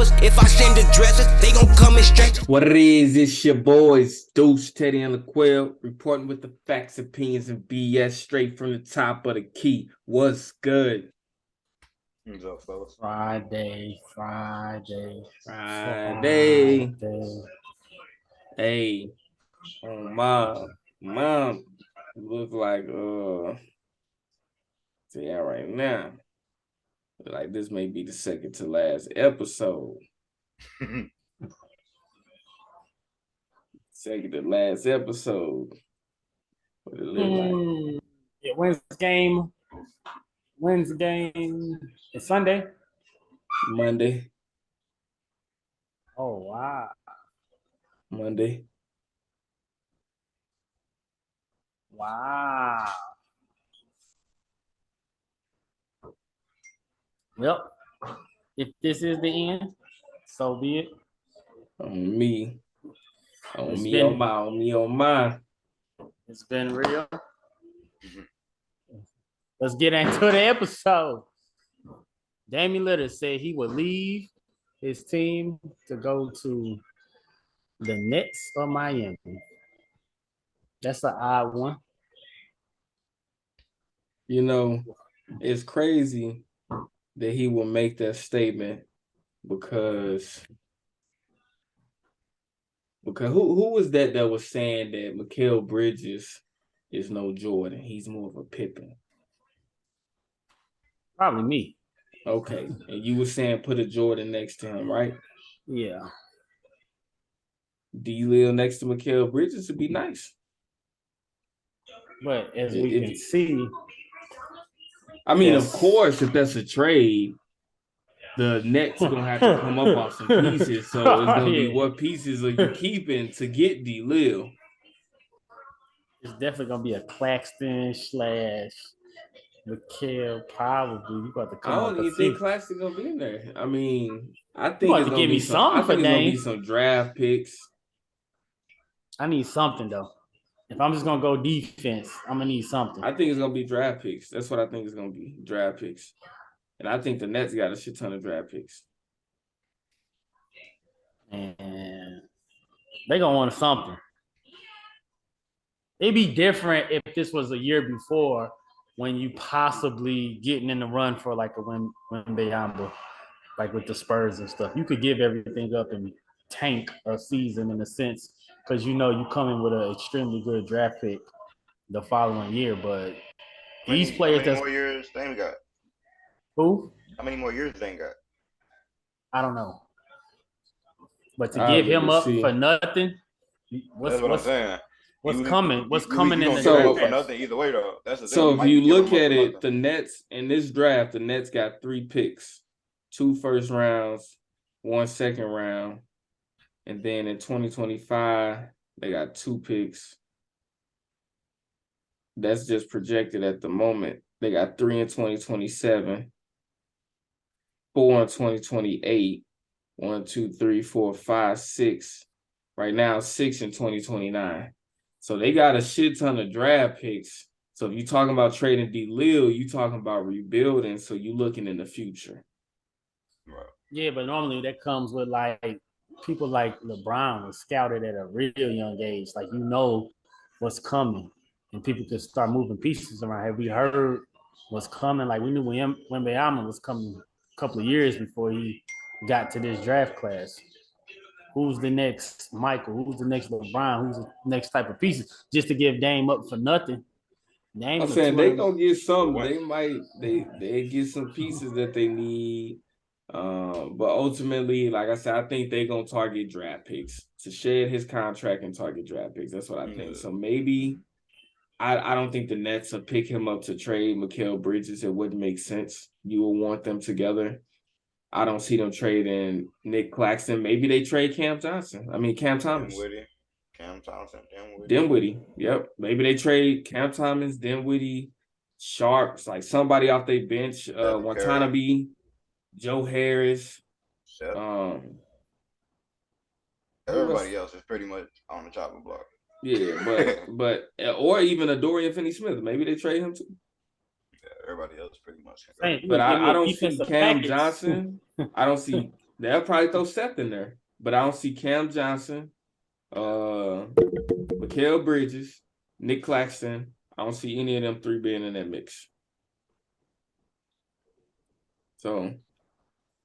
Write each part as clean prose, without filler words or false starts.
rappers. If I send the dressers, they gon' come in straight. What it is, it's your boys, Deuce, Teddy, and LaQuell, reporting with the facts, opinions, and BS straight from the top of the key. What's good? What's up, fellas? Friday. Hey, oh mom, look like yeah, right now. Like this may be the second to last episode. Second to last episode. What it look like? Yeah, when's the game? It's Sunday. Monday. Oh wow. Monday. Wow. Well, if this is the end, so be it. On me. On my. It's been real. Let's get into the episode. Damian Lillard said he would leave his team to go to the Nets or Miami. That's an odd one. You know, it's crazy that he will make that statement because who was that was saying that Mikal Bridges is no Jordan? He's more of a Pippen. Probably me. Okay, and you were saying put a Jordan next to him, right? Yeah. Lill next to Mikal Bridges would be nice. But as we can see, I mean, of course, if that's a trade, the Nets are gonna have to come up off some pieces. So it's gonna be what pieces are you keeping to get Lill? It's definitely gonna be a Claxton / Mikal, probably. You got to come. I don't even think Claxton gonna be in there. I mean, I think you it's gonna give be me some. I think it's gonna be some draft picks. I need something though. If I'm just gonna go defense, I'm gonna need something. I think it's gonna be draft picks. That's what I think it's gonna be, draft picks. And I think the Nets got a shit ton of draft picks. And they gonna want something. It'd be different if this was a year before when you possibly getting in the run for like a Wembanyama, like with the Spurs and stuff. You could give everything up and tank a season in a sense because you know you come in with an extremely good draft pick the following year. But these players, how many more years they got? Who? How many more years they got? I don't know. But to give him up for nothing, that's what I'm saying. What's coming? What's coming in the draft? For nothing either way, though. That's the thing. So if you look at it, the Nets in this draft, the Nets got 3 picks, 2 first rounds, 1 second round, and then in 2025 they got 2 picks. That's just projected at the moment. They got 3 in 2027, 4 in 2028, 1, 2, 3, 4, 5, 6. Right now, 6 in 2029. So they got a shit ton of draft picks. So if you're talking about trading Lill, you're talking about rebuilding. So you're looking in the future. Right. Yeah, but normally that comes with like people like LeBron was scouted at a real young age. Like you know what's coming, and people could start moving pieces around. Have we heard what's coming? Like we knew when Wembanyama was coming a couple of years before he got to this draft class. Who's the next Michael? Who's the next LeBron? Who's the next type of pieces? Just to give Dame up for nothing. I'm saying they gonna get something. They might they get some pieces that they need. But ultimately, like I said, I think they're gonna target draft picks to shed his contract and target draft picks. That's what I think. So maybe I don't think the Nets will pick him up to trade Mikal Bridges. It wouldn't make sense. You will want them together. I don't see them trading Nick Claxton. Maybe they trade Cam Thomas. Dinwiddie. Yep. Maybe they trade Cam Thomas, Dinwiddie, Sharps, like somebody off their bench. Watanabe, Joe Harris. Everybody else is pretty much on the chopping block. Yeah, but or even a Dorian Finney-Smith. Maybe they trade him too. Everybody else pretty much. But I don't see Cam Johnson. I don't see They'll probably throw Steph in there, but I don't see Cam Johnson, Mikal Bridges, Nick Claxton. I don't see any of them three being in that mix. So,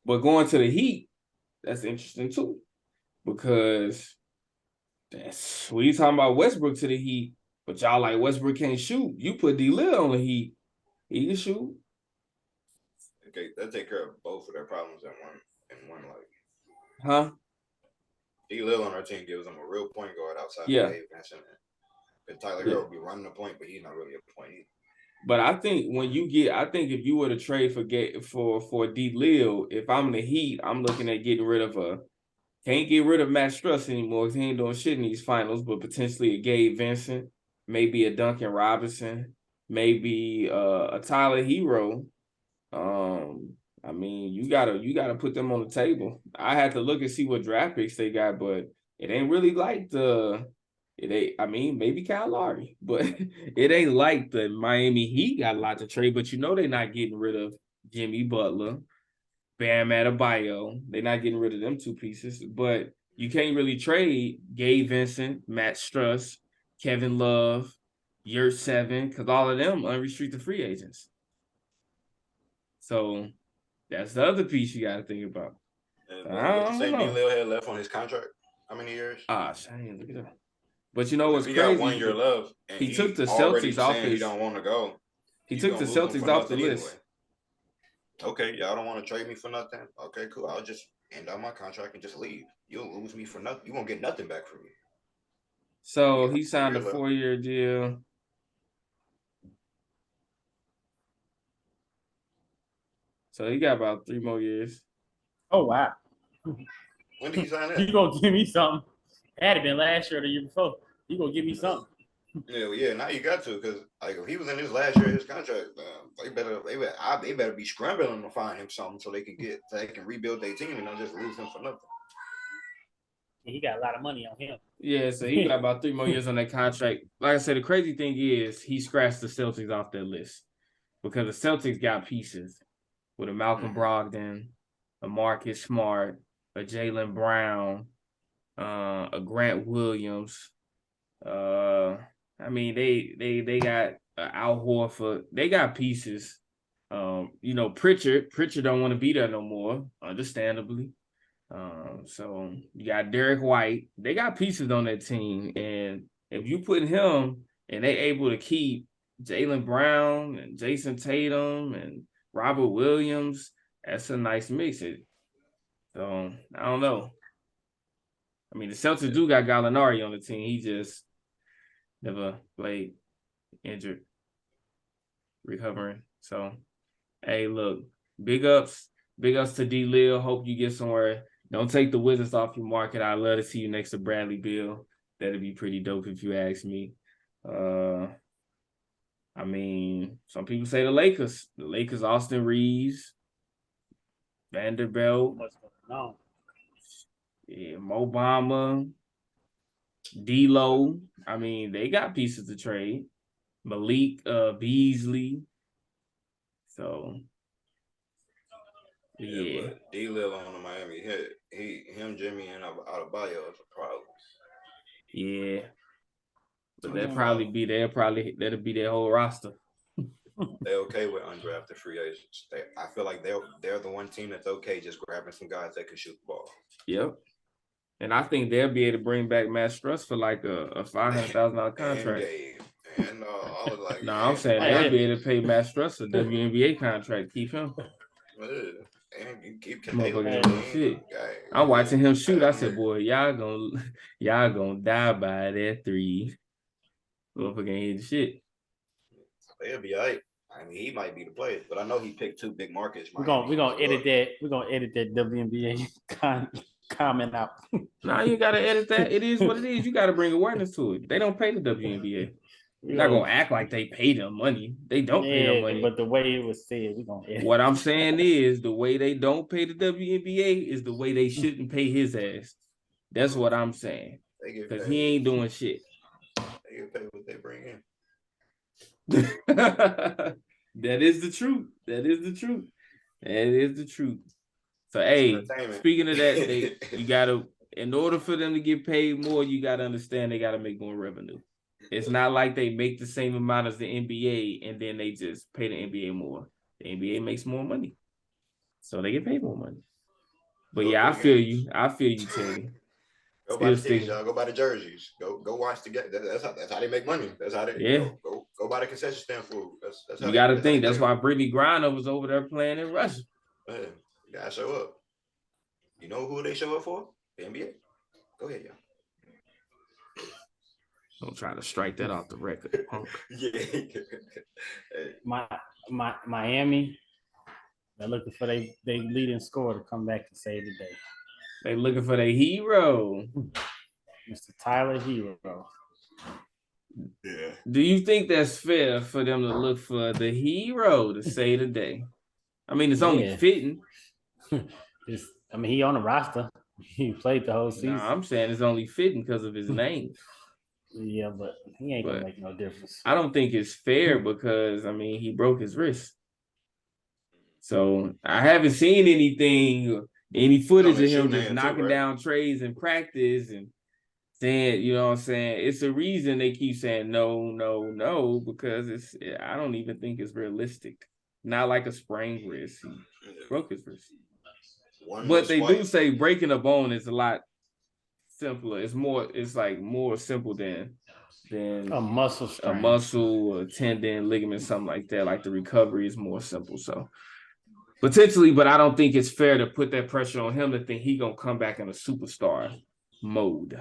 but going to the Heat, that's interesting too, because we talking about Westbrook to the Heat, but y'all like Westbrook can't shoot. You put Lill on the Heat, he can shoot. Okay, they'll take care of both of their problems in one like. Huh? Lill on our team gives them a real point guard outside of Dave Vincent. And Tyler Herro will be running the point, but he's not really a point either. But I think if you were to trade for D Lill, if I'm the Heat, I'm looking at getting rid of can't get rid of Matt Struss anymore because he ain't doing shit in these finals, but potentially a Gabe Vincent, maybe a Duncan Robinson, maybe a Tyler Herro. I mean, you gotta put them on the table. I had to look and see what draft picks they got, but it ain't really like I mean, maybe Kyle Lowry, but it ain't like the Miami Heat got a lot to trade, but they're not getting rid of Jimmy Butler, Bam Adebayo. They're not getting rid of them two pieces, but you can't really trade Gabe Vincent, Matt Struss, Kevin Love, Yurt Seven, because all of them unrestricted free agents. So that's the other piece you got to think about. What you say D-Lill had left on his contract? How many years? Shame, look at that. But what's he crazy? Got 1 year left. And he took the Celtics off his. He don't want to go. He took the Celtics off the list. Anyway. Okay, y'all don't want to trade me for nothing. Okay, cool. I'll just end out my contract and just leave. You'll lose me for nothing. You won't get nothing back from me. So he signed a 4-year deal. So he got about 3 more years. Oh wow! When did he sign that? You gonna give me something? It had been last year or the year before. You gonna give me something? Yeah. Now you got to, because like if he was in his last year of his contract, they better be scrambling to find him something so they can rebuild their team and not just lose him for nothing. And he got a lot of money on him. Yeah, so he got about 3 more years on that contract. Like I said, the crazy thing is he scratched the Celtics off their list because the Celtics got pieces with a Malcolm Brogdon, a Marcus Smart, a Jaylen Brown, a Grant Williams. I mean, they got Al Horford. They got pieces. Pritchard don't want to be there no more, understandably. So you got Derek White. They got pieces on that team, and if you put him and they able to keep Jaylen Brown and Jason Tatum and Robert Williams, that's a nice mix. So I don't know. I mean, the Celtics do got Gallinari on the team. He just never played, injured, recovering. So, hey, look, big ups to D. Lill. Hope you get somewhere. Don't take the Wizards off your market. I'd love to see you next to Bradley Beal. That'd be pretty dope if you ask me. I mean, some people say the Lakers. The Lakers, Austin Reeves, Vanderbilt. No. Yeah, Mo Bamba, D'Lo. I mean, they got pieces to trade. Malik Beasley. So, yeah. But D-Lill on the Miami him, Jimmy, and Adebayo is a problem. Yeah. But that'll be their whole roster. They're okay with undrafted free agents. I feel like they're the one team that's okay just grabbing some guys that can shoot the ball. Yep. And I think they'll be able to bring back Matt Struss for like a $500,000 contract. And all of like. No, I'm saying they'll be able to pay Matt Struss a WNBA contract. Keep him. And you keep shit. I'm watching him shoot. I said, boy, y'all gonna die by that 3. Motherfucker ain't hit shit. They'll be all right. I mean, he might be the player, but I know he picked 2 big markets. We're gonna edit that. We're gonna edit that WNBA comment out. No, you gotta edit that. It is what it is. You gotta bring awareness to it. They don't pay the WNBA. You're not gonna act like they pay them money. They don't pay them money. But the way it was said, we're gonna edit. What I'm saying is the way they don't pay the WNBA is the way they shouldn't pay his ass. That's what I'm saying. Because he ain't doing shit. They get paid what they bring in. That is the truth. That is the truth. So, hey, speaking of that, you gotta, in order for them to get paid more, you gotta understand they gotta make more revenue. It's not like they make the same amount as the NBA and then they just pay the NBA more. The NBA makes more money, so they get paid more money. But yeah, I feel you, Teddy. Go buy the tickets, y'all. Go buy the jerseys. Go watch the game. That's how they make money. That's how they go buy the concession stand food. That's how you got to think. That's why Brittany Griner was over there playing in Russia. Man, you gotta show up. You know who they show up for? The NBA. Go ahead, y'all. Don't try to strike that off the record. Miami. They're looking for they leading scorer to come back and save the day. They looking for their hero, Mr. Tyler Herro. Yeah. Do you think that's fair for them to look for the hero to save the day? I mean, it's only fitting. He on the roster. He played the whole season. No, I'm saying it's only fitting because of his name. Yeah, but he ain't gonna make no difference. I don't think it's fair because he broke his wrist. So I haven't seen any footage of him just knocking down trays in practice and saying, you know what I'm saying? It's a reason they keep saying no, because I don't even think it's realistic. Not like a sprained wrist. He broke his wrist. But they do say breaking a bone is a lot simpler. It's more simple than a muscle strain. A muscle, a tendon, ligament, something like that. Like the recovery is more simple. So potentially, but I don't think it's fair to put that pressure on him to think he gonna come back in a superstar mode.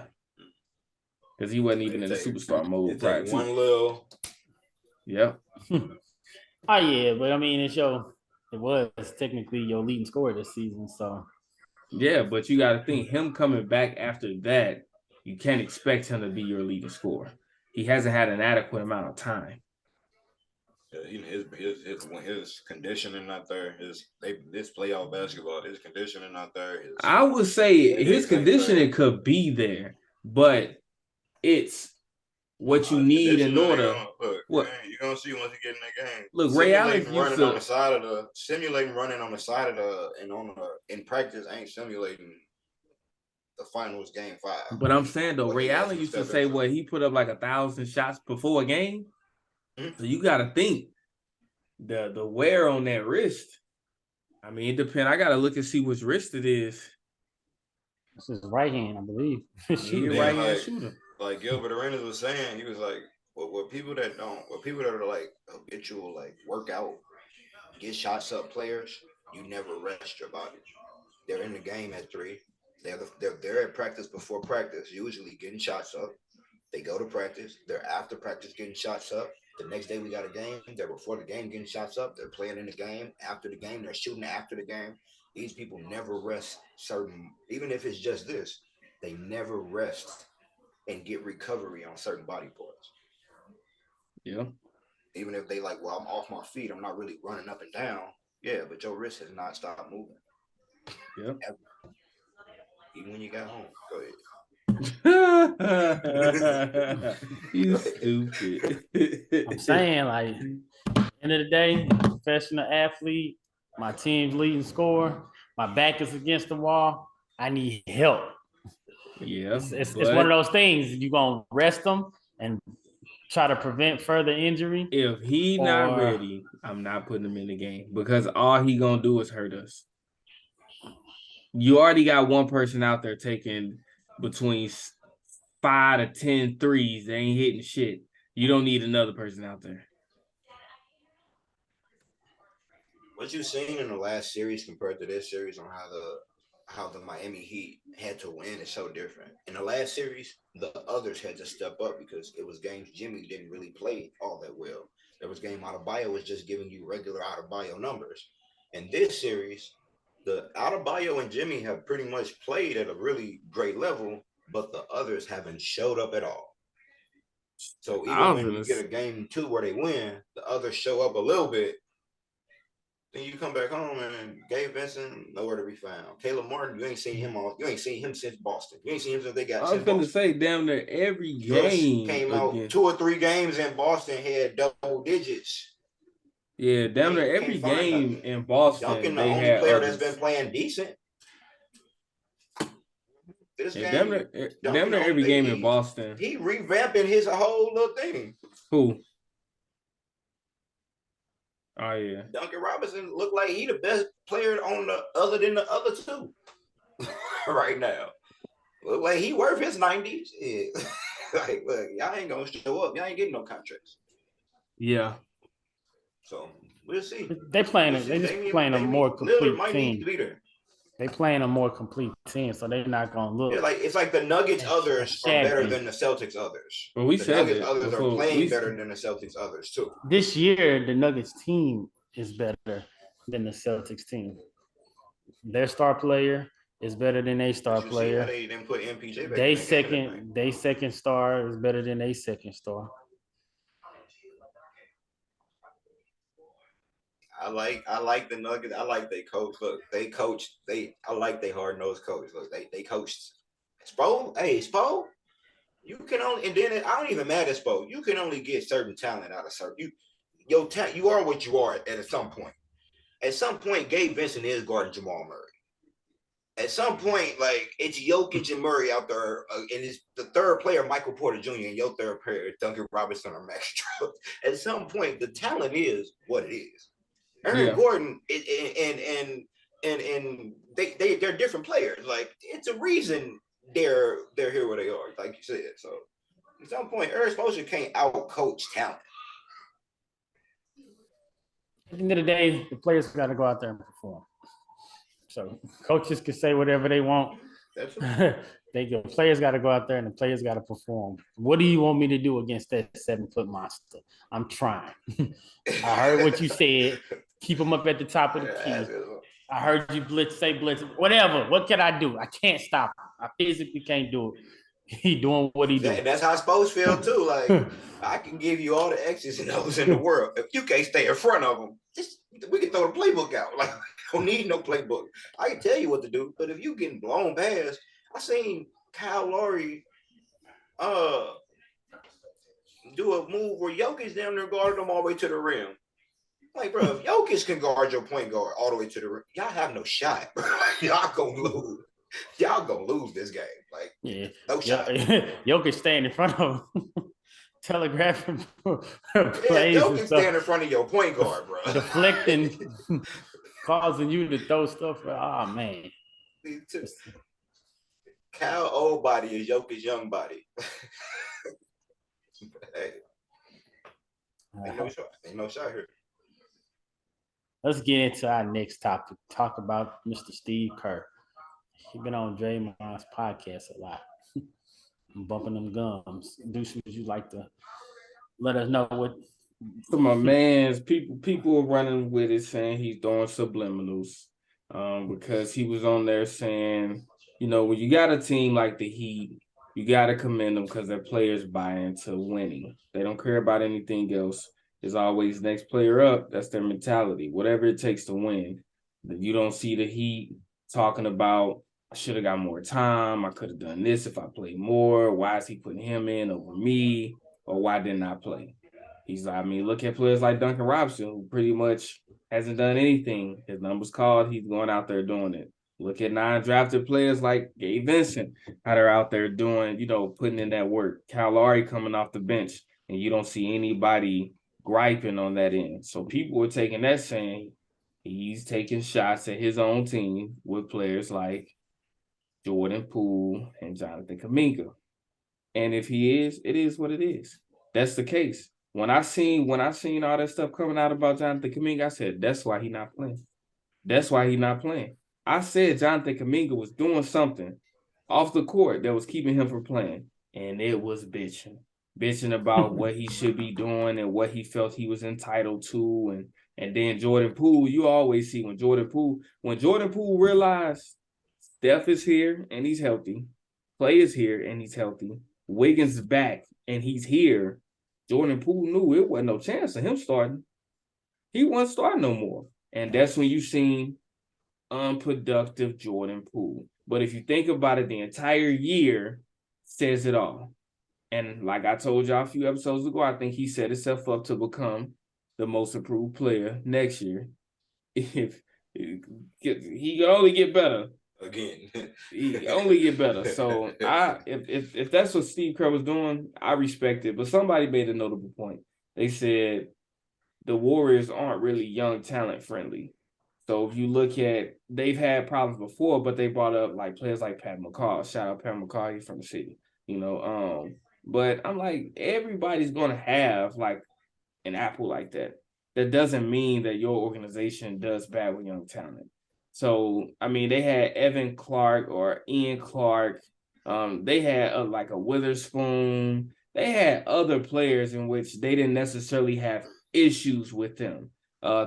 Because he wasn't even in the superstar mode prior to. One Lill. Yep. Oh yeah, but it was technically your leading scorer this season, so. Yeah, but you got to think him coming back after that, you can't expect him to be your leading scorer. He hasn't had an adequate amount of time. Yeah, his conditioning not there. This playoff basketball, his conditioning not there. I would say his conditioning could be there, but it's what you need in order. You're gonna see once you get in that game. Look, Ray Allen running on the side of the simulating running on the side of the in practice ain't simulating the finals game 5. But I'm saying though, Ray Allen used to say he put up like 1,000 shots before a game. Mm-hmm. So you got to think the wear on that wrist. It depends. I got to look and see which wrist it is. This is right hand, I believe. Right hand shooter. Like Gilbert Arenas was saying, he was like, what people that are like habitual, like workout, get shots up players, you never rest your body. They're in the game at 3. They're at practice before practice, usually getting shots up. They go to practice. They're after practice getting shots up. The next day we got a game. They're before the game getting shots up. They're playing in the game. After the game, they're shooting after the game. These people never rest even if it's just this, they never rest and get recovery on certain body parts. Yeah. Even if they I'm off my feet, I'm not really running up and down. Yeah, but your wrist has not stopped moving. Yeah. Even when you got home. Go ahead. You stupid. I'm saying, end of the day, professional athlete, my team's leading scorer, my back is against the wall. I need help. Yeah, it's one of those things. You're gonna rest them and try to prevent further injury. If he not ready, I'm not putting him in the game because all he gonna do is hurt us. You already got one person out there taking between 5 to 10 threes. They ain't hitting shit. You don't need another person out there. What you've seen in the last series compared to this series on how the Miami Heat had to win is so different. In the last series, the others had to step up because it was games Jimmy didn't really play all that well. There was game Adebayo was just giving you regular Adebayo numbers. In this series, the Adebayo and Jimmy have pretty much played at a really great level, but the others haven't showed up at all. So even when you get a game 2 where they win, the others show up a little bit. Then you come back home and Gabe Vincent nowhere to be found. Caleb Martin, you ain't seen him since Boston. You ain't seen him since they got. I was going to say damn near every game came out 2 or 3 games in Boston had double digits. Yeah, damn near every game in Boston, Duncan, the they only had player others. that's been playing decent. This Yeah, game, damn near every game in Boston. He revamping his whole little thing. Who? Oh yeah, Duncan Robinson looked like he the best player on the other than the other two right now. Look like he worth his 90s. Yeah. Like, look, y'all ain't gonna show up. Y'all ain't getting no contracts. yeah. So we'll see. They playing. They just playing a more complete team. They playing a more complete team, so they're not gonna look. Yeah, like it's like the Nuggets others are better than the Celtics others. Well, we the said Nuggets that others before. are playing better than the Celtics others too. This year, the Nuggets team is better than the Celtics team. Their star player is better than a star player. They didn't put MPJ back. They second star is better than a second star. I like the Nuggets. I like they coach. Look, they coached. I like they hard nosed coach. Look, they coached. Spo, hey Spo, you can only, and then I don't even matter Spo. You can only get certain talent out of certain. You are what you are at some point. At some point, Gabe Vincent is guarding Jamal Murray. At some point, like it's Jokic and Murray out there, and it's the third player, Michael Porter Jr., and your third player, Duncan Robinson or Max Strus. At some point, the talent is what it is. Aaron Gordon and they're different players. Like it's a reason they're here where they are, like you said. So at some point, Aaron Spoelstra can't out-coach talent. At the end of the day, the players got to go out there and perform. So coaches can say whatever they want. The players got to go out there and the players got to perform. What do you want me to do against that 7-foot monster? I'm trying. I heard what you said. Keep them up at the top of the key. I heard you blitz, whatever. What can I do? I can't stop him. I physically can't do it. He doing what he doing. That's how Spurs feel too. Like I can give you all the X's and O's in the world. If you can't stay in front of them, we can throw the playbook out. Like don't need no playbook. I can tell you what to do, but if you getting blown past, I seen Kyle Lowry do a move where Jokic down there guarded him all the way to the rim. Like, bro, if Jokic can guard your point guard all the way to the rim, y'all have no shot. Y'all gonna lose. Y'all gonna lose this game. Like, no shot. Jokic staying in front of him, telegraphing plays. Jokic stand in front of your point guard, bro. Deflecting, causing you to throw stuff. Oh man. Kyle old body is Jokic young body. Hey, ain't no shot here. Let's get into our next topic. Talk about Mr. Steve Kerr. He's been on Draymond's podcast a lot. I'm bumping them gums. Deuce, would you like to let us know what? For my man's people are running with it, saying he's doing subliminals. Because he was on there saying, when you got a team like the Heat, you got to commend them because their players buy into winning. They don't care about anything else. There's always next player up. That's their mentality. Whatever it takes to win. You don't see the Heat talking about, I should have got more time. I could have done this if I played more. Why is he putting him in over me? Or why didn't I play? Look at players like Duncan Robinson, who pretty much hasn't done anything. His number's called. He's going out there doing it. Look at non-drafted players like Gabe Vincent, how they're out there doing, putting in that work. Kyle Lowry coming off the bench, and you don't see anybody griping on that end. So people were taking that saying he's taking shots at his own team with players like Jordan Poole and Jonathan Kuminga. And if he is, it is what it is. That's the case. When I seen all that stuff coming out about Jonathan Kuminga, I said, that's why he's not playing. That's why he's not playing. I said Jonathan Kuminga was doing something off the court that was keeping him from playing. And it was bitching about what he should be doing and what he felt he was entitled to. And then Jordan Poole, you always see when Jordan Poole realized Steph is here and he's healthy, Clay is here and he's healthy, Wiggins is back and he's here, Jordan Poole knew it wasn't no chance of him starting. He wasn't starting no more. And that's when you seen unproductive Jordan Poole. But if you think about it, the entire year says it all. And like I told y'all a few episodes ago, I think he set himself up to become the most improved player next year. If he can only get better. Again. He only get better. So if that's what Steve Kerr was doing, I respect it. But somebody made a notable point. They said the Warriors aren't really young talent friendly. So if you look at, they've had problems before, but they brought up like players like Pat McCaw. Shout out Pat McCaw, he's from the city. But I'm like, everybody's gonna have like an apple like that. That doesn't mean that your organization does bad with young talent. So, I mean, they had Evan Clark or Ian Clark. They had like a Witherspoon. They had other players in which they didn't necessarily have issues with them.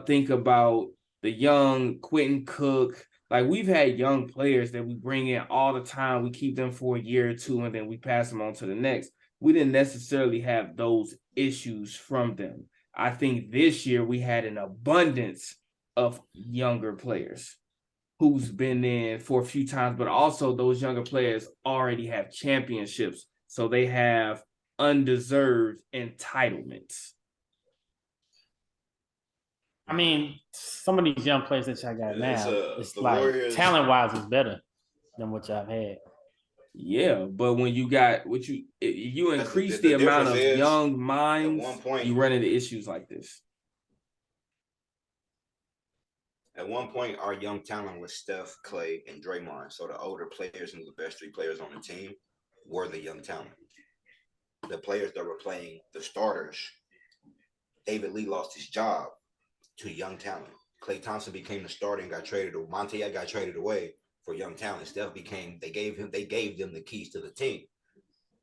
Think about the young Quentin Cook. Like, we've had young players that we bring in all the time. We keep them for a year or two, and then we pass them on to the next. We didn't necessarily have those issues from them. I think this year we had an abundance of younger players who's been in for a few times, but also those younger players already have championships, so they have undeserved entitlements. I mean, some of these young players that y'all got now, it's like Warriors, talent-wise is better than what y'all had. Yeah, but when you got you increase the amount of young minds, you run into issues like this. At one point, our young talent was Steph, Clay, and Draymond. So the older players and the best three players on the team were the young talent. The players that were playing the starters, David Lee lost his job to young talent. Klay Thompson became the starter and got traded. Monte got traded away for young talent. Steph they gave them the keys to the team.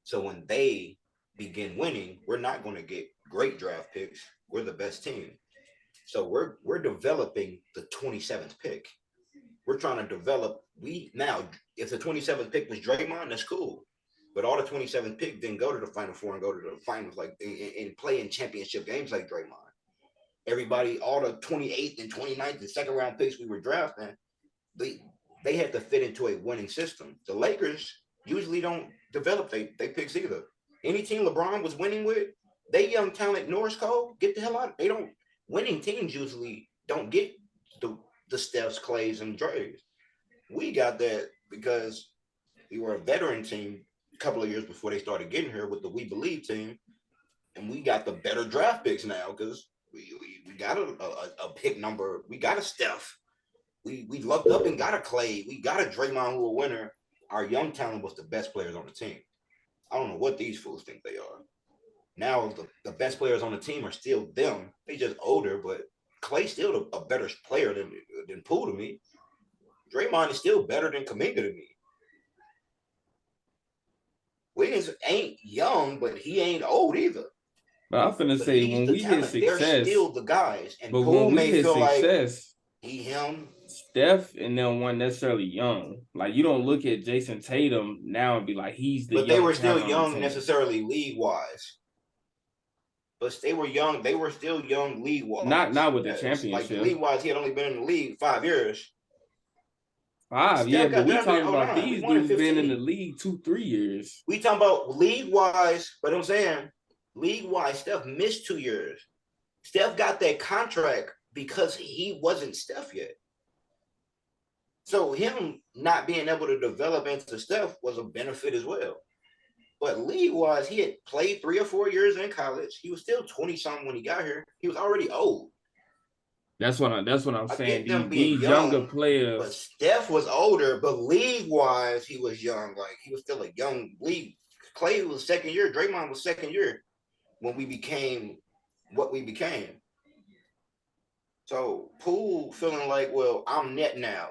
So when they begin winning, we're not going to get great draft picks. We're the best team. So we're developing the 27th pick. We're trying to develop. If the 27th pick was Draymond, that's cool. But all the 27th pick didn't go to the Final Four and go to the finals like and play in championship games like Draymond. Everybody, all the 28th and 29th and second round picks we were drafting, they had to fit into a winning system. The Lakers usually don't develop they picks either. Any team LeBron was winning with, they young talent Norris Cole, get the hell out. They don't. Winning teams usually don't get the Stephs, Clays, and Dre's. We got that because we were a veteran team a couple of years before they started getting here with the We Believe team, and we got the better draft picks now because we got a pick number. We got a Steph. We lucked up and got a Clay. We got a Draymond who a winner. Our young talent was the best players on the team. I don't know what these fools think they are. Now the best players on the team are still them. They just older, but Clay's still a better player than Poole to me. Draymond is still better than Kuminga to me. Wiggins ain't young, but he ain't old either. But I'm finna say when we hit success, they're still the guys. And but Poole when we hit success, like him. Steph and them weren't necessarily young. Like, you don't look at Jason Tatum now and be like, he's the. But they were still young, necessarily league wise. But they were young. They were still young league-wise. Not with the championship. Like league-wise, he had only been in the league 5 years. 5, yeah, but we talking about these dudes been in the league 2-3 years. We talking about league-wise, but I'm saying league-wise, Steph missed 2 years. Steph got that contract because he wasn't Steph yet. So him not being able to develop into Steph was a benefit as well. But league-wise, he had played 3 or 4 years in college. He was still 20-something when he got here. He was already old. That's what I'm saying. These younger players. But Steph was older, but league-wise, he was young. Like, he was still a young league. Clay was second year. Draymond was second year when we became what we became. So Poole feeling like, well, I'm net now.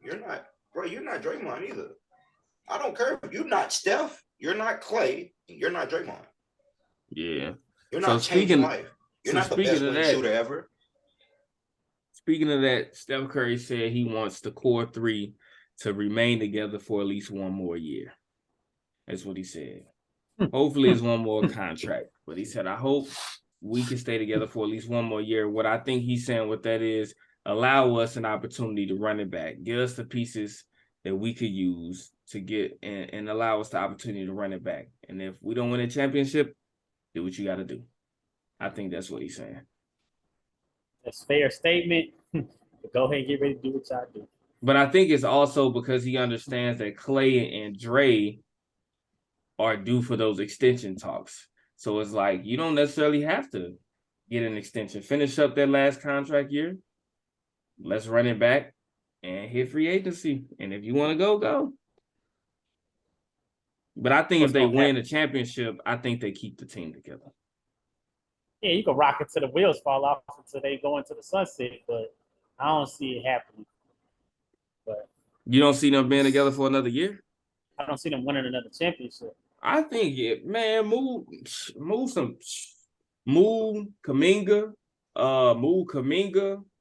You're not, bro. You're not Draymond either. I don't care if you're not Steph. You're not Clay, and you're not Draymond. Yeah. You're not changing life. You're not the best shooter ever. Speaking of that, Steph Curry said he wants the core 3 to remain together for at least 1 more year. That's what he said. Hopefully it's 1 more contract. But he said, I hope we can stay together for at least 1 more year. What I think he's saying with that is allow us an opportunity to run it back. Give us the pieces that we could use to get and allow us the opportunity to run it back. And if we don't win a championship, do what you got to do. I think that's what he's saying. That's a fair statement. But go ahead and get ready to do what y'all do. But I think it's also because he understands that Clay and Dre are due for those extension talks. So it's like you don't necessarily have to get an extension. Finish up that last contract year. Let's run it back and hit free agency. And if you want to go, go. But I think if they win a championship, I think they keep the team together. Yeah, you can rock it till the wheels fall off until they go into the sunset, but I don't see it happening. But you don't see them being together for another year? I don't see them winning another championship. I think move Kuminga,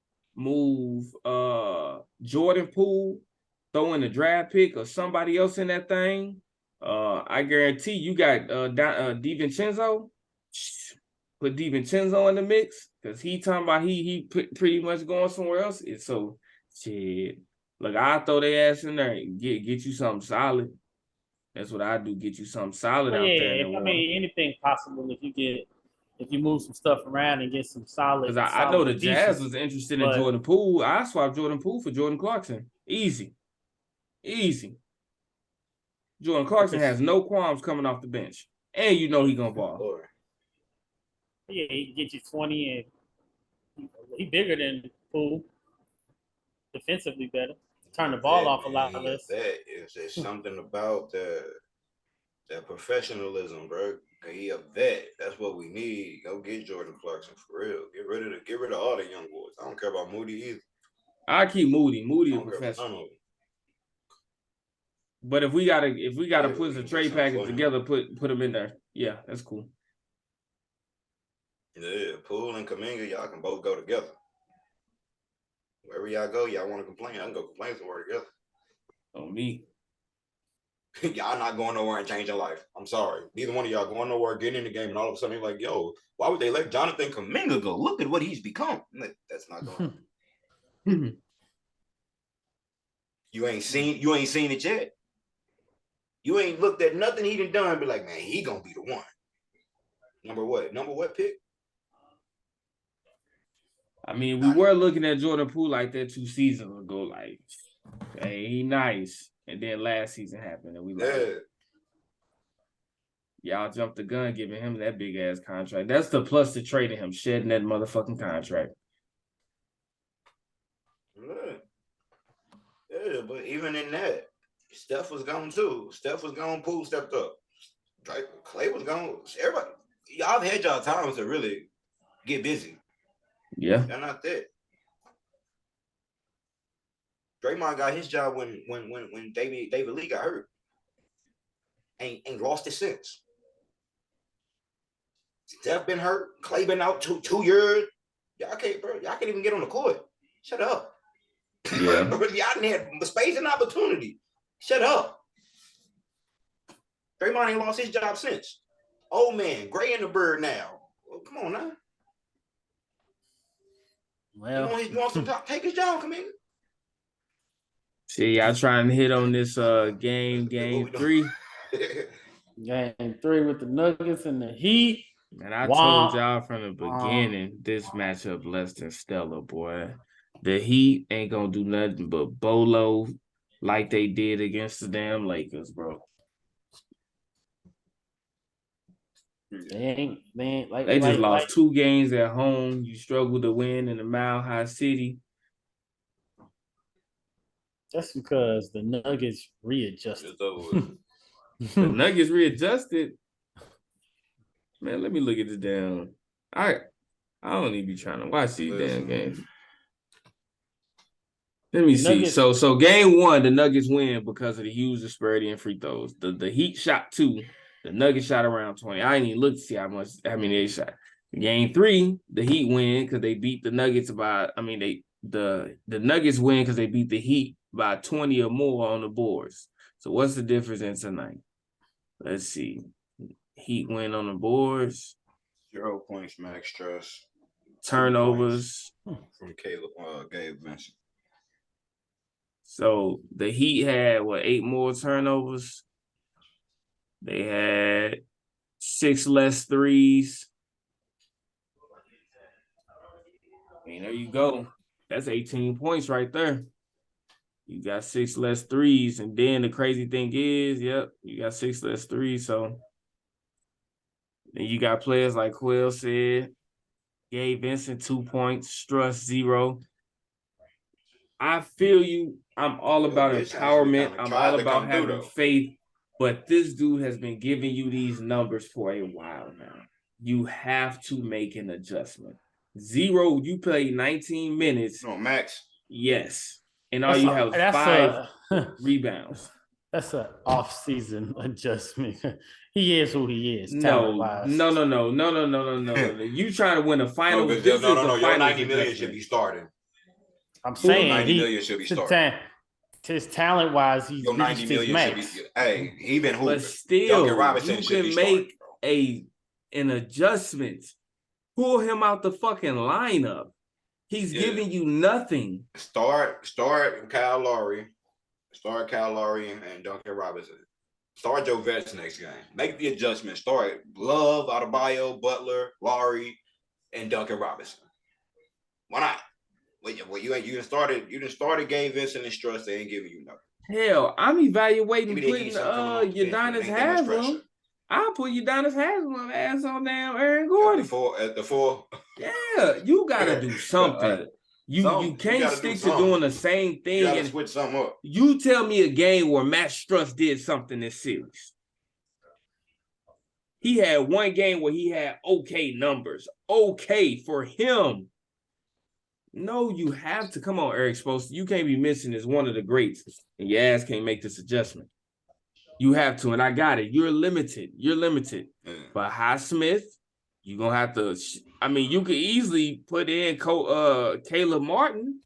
move Jordan Poole, throw in a draft pick or somebody else in that thing. I guarantee you got DiVincenzo. Put DiVincenzo in the mix because he talking about he pretty much going somewhere else. It's so shit. Look, I'll throw their ass in there and get you something solid. That's what I do. Get you something solid out there. I mean, anything possible if you move some stuff around and get some solid. Because I know the Jazz pieces, was interested in Jordan Poole. I swapped Jordan Poole for Jordan Clarkson. Easy. Jordan Clarkson has no qualms coming off the bench, and you know he gonna ball. Yeah, he can get you 20, and he bigger than Poole. Defensively better. Turn the ball off a lot less. That is there's something about that professionalism, bro. He a vet. That's what we need. Go get Jordan Clarkson for real. Get rid of all the young boys. I don't care about Moody either. I keep Moody. Moody a professional. But if we gotta put some trade package together, put them in there. Yeah, that's cool. Yeah, Poole and Kuminga, y'all can both go together. Wherever y'all go, y'all want to complain, I can go complain somewhere together. On me. Y'all not going nowhere and changing life. I'm sorry. Neither one of y'all going nowhere, getting in the game, and all of a sudden you're like, yo, why would they let Jonathan Kuminga go? Look at what he's become. That's not going on. You ain't seen it yet. You ain't looked at nothing he done and be like, man, he gonna be the one. Number what pick? I mean, we were looking at Jordan Poole like that 2 seasons ago, like, hey, he nice. And then last season happened, and we like, y'all jumped the gun giving him that big ass contract. That's the plus to trading him, shedding that motherfucking contract. Yeah, but even in that, Steph was gone too. Steph was gone. Poole stepped up. Clay was gone. Everybody, y'all had y'all times to really get busy. Yeah, they're not that. Draymond got his job when David Lee got hurt. Ain't lost it since. Steph been hurt. Clay been out 2 years. Y'all can't even get on the court. Shut up. Yeah. Y'all didn't have space and opportunity. Shut up. Draymond ain't lost his job since. Old man, gray in the bird now. Well, come on now. Well, you want some top? Take his job, come in. See, y'all trying to hit on this game 3. Game 3 with the Nuggets and the Heat. And I told y'all from the beginning, this matchup less than stellar, boy. The Heat ain't gonna do nothing but bolo like they did against the damn Lakers, bro. They just lost 2 games at home. You struggle to win in a Mile High City. That's because the Nuggets readjusted. The Nuggets readjusted. Man, let me look at this damn. I don't even be trying to watch these damn games. Let me see. So game 1, the Nuggets win because of the huge disparity in free throws. The Heat shot 2. The Nuggets shot around 20. I didn't even look to see how many they shot. Game 3, the Heat win because they beat the Nuggets by. I mean, the Nuggets win because they beat the Heat by 20 or more on the boards. So what's the difference in tonight? Let's see. Heat win on the boards. 0 points max stress. Turnovers from Gabe Vincent. So the Heat had 8 more turnovers. They had 6 less threes. mean, there you go. That's 18 points right there. You got 6 less threes. And then the crazy thing is, you got 6 less threes. So then you got players like Quill said, Gabe Vincent, 2 points, Struss, 0. I feel you. I'm all about empowerment. I'm all about having faith. But this dude has been giving you these numbers for a while now. You have to make an adjustment. 0, you played 19 minutes. No, max. Yes. And all you have 5 rebounds. That's an off-season adjustment. He is who he is. No. You trying to win a final? No, your 90 million should be starting. I'm saying 90 million should be starting. His talent-wise, he's your 90 million max. should be. Hey, he been hooping. But still, you can make an adjustment. Pull him out the fucking lineup. He's giving you nothing. Start Kyle Lowry. Start Kyle Lowry and Duncan Robinson. Start Joe Vets next game. Make the adjustment. Start Love, Adebayo, Butler, Lowry, and Duncan Robinson. Why not? Well, you done started Gabe Vincent and Struss. They ain't giving you nothing. Hell, I'm evaluating putting Udonis Haslem. I'll put Udonis Haslem ass on damn Aaron Gordon. At the four. Yeah, you gotta do something. You can't stick to doing the same thing. You gotta switch something up. You tell me a game where Matt Struss did something this series. He had one game where he had okay numbers. Okay for him. No, you have to. Come on, Eric Spoelstra. You can't be missing as one of the greats, and your ass can't make this adjustment. You have to, and I got it. You're limited. But Highsmith, you're going to have to – I mean, you could easily put in Caleb Martin,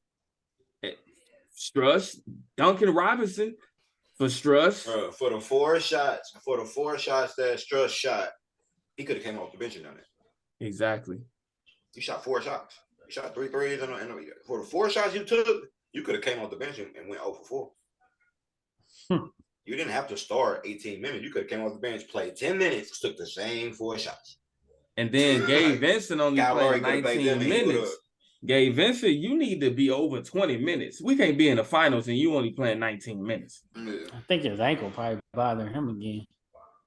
Struss, Duncan Robinson for Struss. For the four shots that Struss shot, he could have came off the bench and done it. Exactly. He shot 4 shots. He shot 3 threes. And for the 4 shots you took, you could have came off the bench and went 0 for 4. You didn't have to start 18 minutes. You could have came off the bench, played 10 minutes, took the same 4 shots. And then Gabe Vincent only played 19 minutes. Gabe Vincent, you need to be over 20 minutes. We can't be in the finals and you only playing 19 minutes. Yeah. I think his ankle probably bothering him again.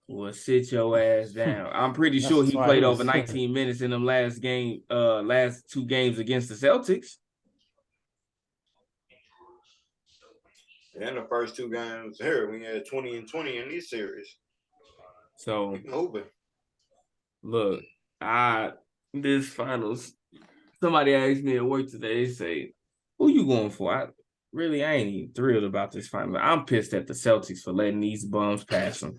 Well, sit your ass down. I'm pretty sure he played over 19 minutes in them last 2 games against the Celtics. And the first 2 games here, we had 20 and 20 in this series. So, moving. Look, this finals, somebody asked me at work today, they say, who you going for? I ain't even thrilled about this final. I'm pissed at the Celtics for letting these bums pass them.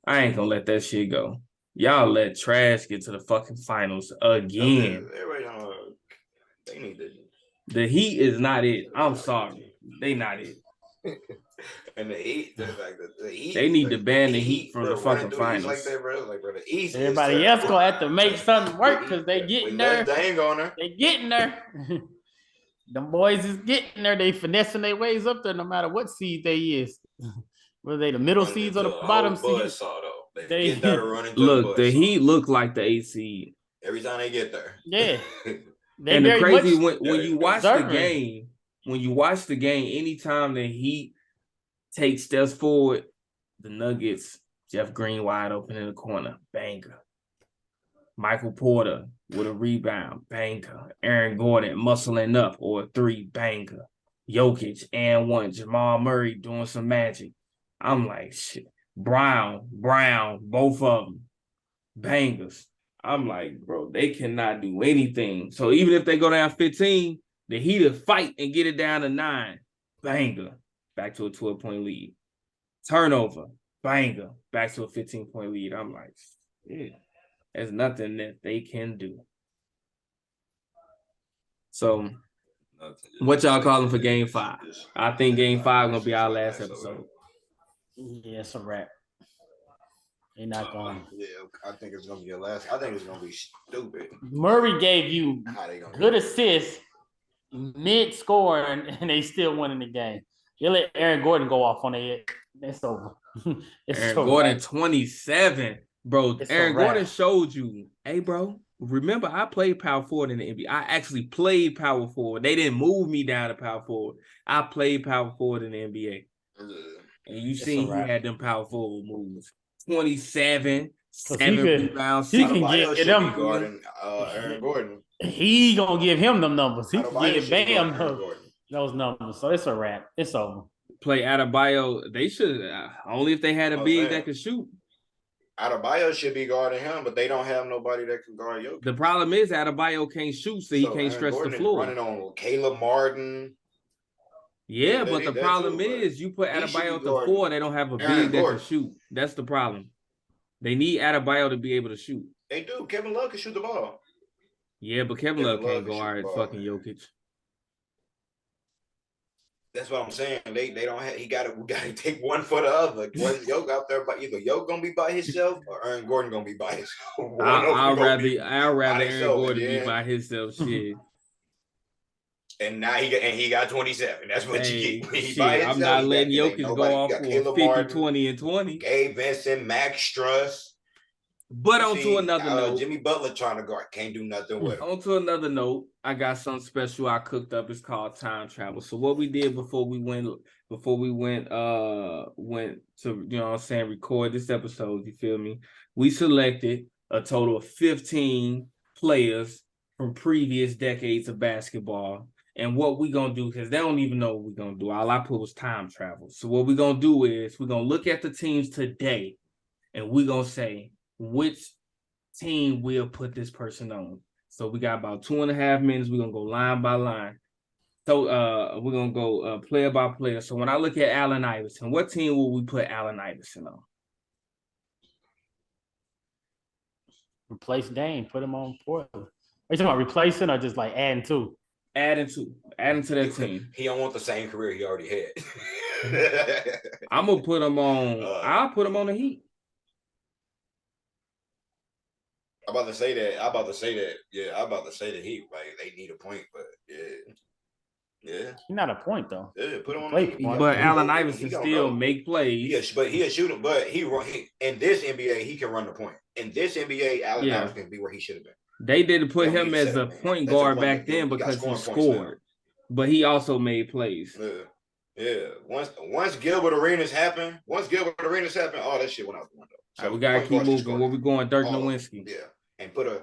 I ain't gonna let that shit go. Y'all let trash get to the fucking finals again. They need to. The Heat is not it. I'm sorry. They not it. And the Heat, the Heat, they need to ban the Heat from the fucking finals. Like that, bro. Like, bro, the East. Everybody else gonna have to make something work because they getting there. They ain't going there. They getting there. Them boys is getting there. They finessing their ways up there, no matter what seed they is. Whether they the middle seeds or the bottom seeds. They get there running. Look, the Heat look like the 8 seed every time they get there. Yeah. And the crazy when you watch the game, anytime the Heat take steps forward, the Nuggets, Jeff Green wide open in the corner, banger. Michael Porter with a rebound, banger. Aaron Gordon muscling up or a 3, banger. Jokic and 1. Jamal Murray doing some magic. I'm like, shit. Brown, both of them, bangers. I'm like, bro, they cannot do anything. So even if they go down 15, the Heat will fight and get it down to 9. Banger. Back to a 12-point lead. Turnover. Banger. Back to a 15-point lead. I'm like, yeah, there's nothing that they can do. So, what y'all calling for Game 5? I think Game 5 going to be our last episode. Yeah, it's a wrap. They're not going. Yeah, I think it's going to be your last. I think it's going to be stupid. Murray gave you good assists, mid-scoring, and they still winning the game. You let Aaron Gordon go off on it. It's over. Aaron Gordon, 27. Bro, Aaron Gordon showed you, hey, bro, Remember, I played power forward in the NBA. I actually played power forward. They didn't move me down to power forward. I played power forward in the NBA. And you seen he had them power forward moves. 27, 7 rebounds. He can get them guarding Aaron Gordon. He gonna give him them numbers. He can give Bam Gordon. those numbers. So it's a wrap. It's over. Play Adebayo. They should only if they had a big that could shoot. Adebayo should be guarding him, but they don't have nobody that can guard Jokic. The problem is Adebayo can't shoot, so he can't stretch Gordon the floor. Running on Caleb Martin. Yeah, but the problem is you put Adebayo at the 4, they don't have a big that can shoot. That's the problem. They need Adebayo to be able to shoot. They do. Kevin Love can shoot the ball. Yeah, but Kevin Love can't guard fucking Jokic. That's what I'm saying. They don't have. We got to take one for the other. Jokic out there, but either Jokic gonna be by himself or Aaron Gordon gonna be by himself. I'd rather Aaron Gordon be by himself. Shit. And now he got 27. That's what you get. Shit, I'm not letting Jokic go off for 50, Martin, 20, and 20. Gabe Vincent, Max Struss. But onto another note, Jimmy Butler trying to guard, can't do nothing with him. Onto another note, I got something special I cooked up. It's called time travel. So what we did before we went to, you know what I'm saying, record this episode, you feel me? We selected a total of 15 players from previous decades of basketball. And what we gonna do, because they don't even know what we're gonna do. All I put was time travel. So what we're gonna do is we're gonna look at the teams today and we're gonna say which team will put this person on. So we got about 2.5 minutes. We're gonna go line by line. So we're gonna go player by player. So when I look at Allen Iverson, what team will we put Allen Iverson on? Replace Dame, put him on Portland. Are you talking about replacing or just like adding to? Adding to that team. He don't want the same career he already had. I'm gonna put him on. I'll put him on the Heat. I'm about to say that. Yeah, I'm about to say the Heat. Like they need a point, but yeah. He's not a point though. Yeah, put him on the Heat. But Allen Iverson still make plays. Yes, but he a shooter. But he in this NBA he can run the point. In this NBA, Allen Iverson can be where he should have been. They didn't put him as a point guard back then because he scored, but he also made plays. Yeah. Once Gilbert Arenas happened, all that shit went out the window. So we gotta keep moving. Where we going, Dirk Nowitzki? Yeah, and put a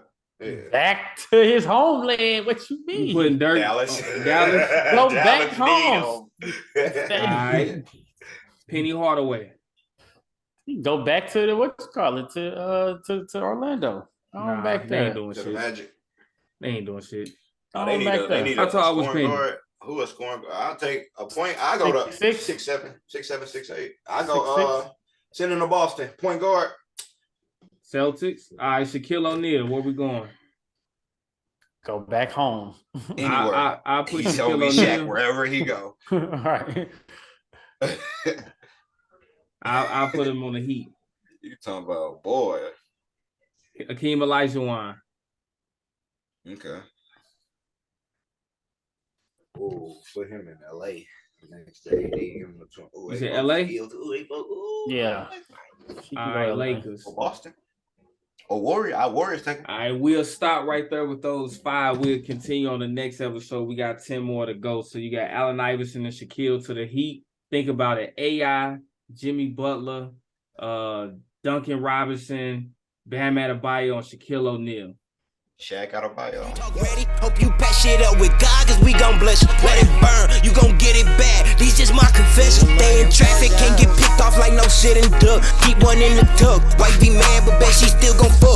back to his homeland. What you mean? We putting Dirk Dallas. Go back home. All right. Penny Hardaway. Go back to the to Orlando. Back there. They ain't doing shit. Magic. They ain't doing shit. They need I thought I was Penny. Who a scoring guard? I'll take a point. I go to 6'7", 6'8". I go send him to Boston. Point guard. Celtics. All right, Shaquille O'Neal. Where we going? Go back home. Anywhere. I put He's Shaquille O'Neal wherever he go. All right. I'll put him on the Heat. You talking about boy? Hakeem Olajuwon. Okay. Oh, put him in LA. Next day, You said LA? Yeah. All right, Lakers. Or Boston. Or Warriors taking. All right, we'll stop right there with those 5. We'll continue on the next episode. We got 10 more to go. So you got Allen Iverson and Shaquille to the Heat. Think about it. AI, Jimmy Butler, Duncan Robinson, Bam Adebayo, and Shaquille O'Neal. Shaq out of bio. Ready? Hope you patch shit up with God, cause we gon' bless you. Let it burn, you gon' get it back. These just my confession. Stay in traffic, can't get picked off like no shit and duck. Keep one in the tuck. Wife be mad, but bet she still gon' fuck.